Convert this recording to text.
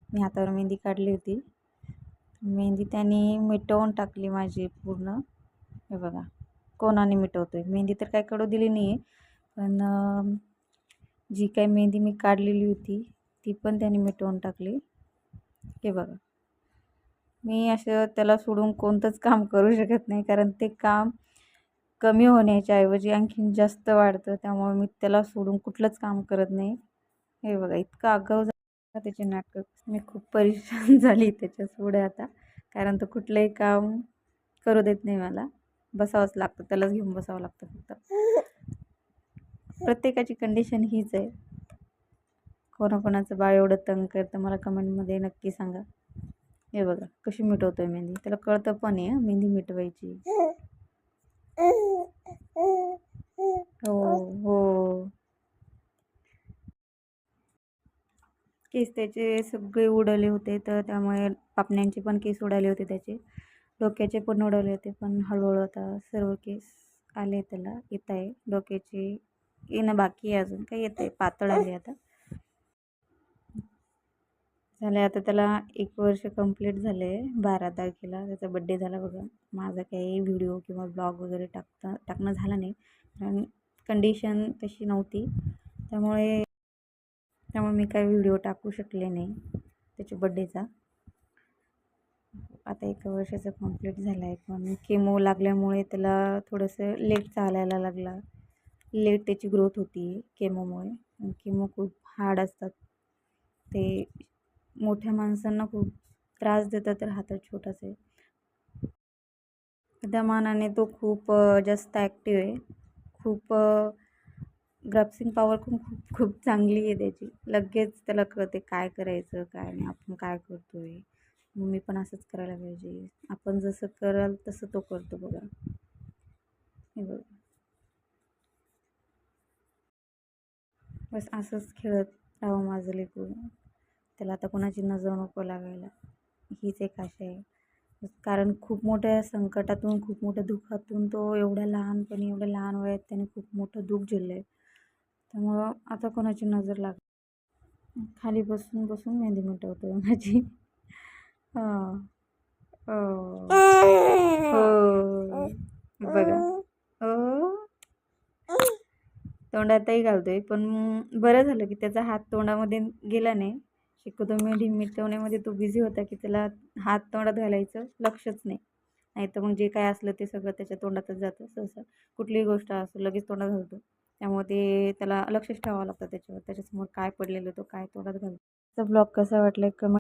मी हातावर मेहंदी काढली होती. मेहंदी त्याने मिटवून टाकली माझी पूर्ण. हे बघा कोणाने मिटवतोय. मेहंदी तर काय कडू दिली नाही आहे, पण जी काही मेहंदी मी काढलेली होती ती पण त्याने मिटवून टाकली. हे बघा, मी असं त्याला सोडून कोणतंच काम करू शकत नाही, कारण ते काम कमी होण्याच्या ऐवजी आणखीन जास्त वाढतं. त्यामुळे मी त्याला सोडून कुठलंच काम करत नाही. हे बघा इतका आगाऊ झाला त्याचे नाटक. मी खूप परेशान झाली त्याच्यापुढे आता, कारण तो कुठलंही काम करू देत नाही मला. बसावंच लागतं, त्यालाच घेऊन बसावं लागतं फक्त. प्रत्येकाची कंडिशन हीच आहे. कोणाकोणाचं बाळ एवढं तंग करतं मला कमेंटमध्ये नक्की सांगा. हे बघा कशी मिटवतोय मेहंदी. त्याला कळतं पण आहे मेहंदी मिटवायची. हो हो, केस त्याचे सगळे उडाले होते, तर त्यामुळे पापण्यांचे पण केस उडाले होते त्याचे. डोक्याचे पण उडाले होते, पण हळूहळू आता सर्व केस आले त्याला. येत आहे डोक्याचे येणं बाकी आहे, अजून काही येत आहे, पातळ आले आता. झालं आता त्याला 1 वर्ष कंप्लीट झालं आहे. 12 तारखेला त्याचा बड्डे झाला बघा. माझा काही व्हिडिओ किंवा ब्लॉग वगैरे टाकणं झालं नाही, कारण कंडिशन तशी नव्हती. त्यामुळे मी काही व्हिडिओ टाकू शकले नाही त्याच्या बड्डेचा. आता 1 वर्षाचा कंप्लीट झाला आहे, पण केमो लागल्यामुळे त्याला थोडंसं लेट चालायला लागला. लेट त्याची ग्रोथ होती केमोमुळे. केमो खूप हार्ड असतात, ते मोठ्या माणसांना खूप त्रास देतात. तर हा तर छोटाच आहे. त्या मानाने तो खूप जास्त ॲक्टिव्ह आहे. खूप ग्रास्पिंग पॉवर खूप खूप खूप चांगली आहे त्याची. लगेच त्याला कळते काय करायचं काय नाही, आपण काय करतोय. मी पण असंच करायला पाहिजे. आपण जसं कराल तसं तो करतो बघा. हे बघा, बस असंच खेळत राहावं माझं लेकरू. त्याला आता कोणाची नजर नको लागायला, हीच एक आशा आहे. कारण खूप मोठ्या संकटातून, खूप मोठ्या दुःखातून तो एवढ्या लहानपणी, एवढ्या लहान वयात त्याने खूप मोठं दुःख झेललं आहे. त्यामुळं आता कोणाची नजर खाली बसून बसून मेहंदी मिटवतोय माझी. हां. हो. हो. बघा. हो. तोंडातही घालतोय, पण बरं झालं की त्याचा हात तोंडामध्ये गेला नाही. शक्यतो मेहंदी मिटवण्यामध्ये तो बिझी होता, की त्याला हात तोंडात घालायचं लक्षच नाही. नाहीतर मग जे काय असलं ते सगळं त्याच्या तोंडातच जातं सहसा. कुठलीही गोष्ट असो लगेच तोंडात घालतो. त्यामुळे ते त्याला लक्षच ठेवावं लागतं त्याच्यावर. त्याच्यासमोर काय पडलेलं तो काय तोंडात घालतो. ब्लॉग कसा वाटला कमेंट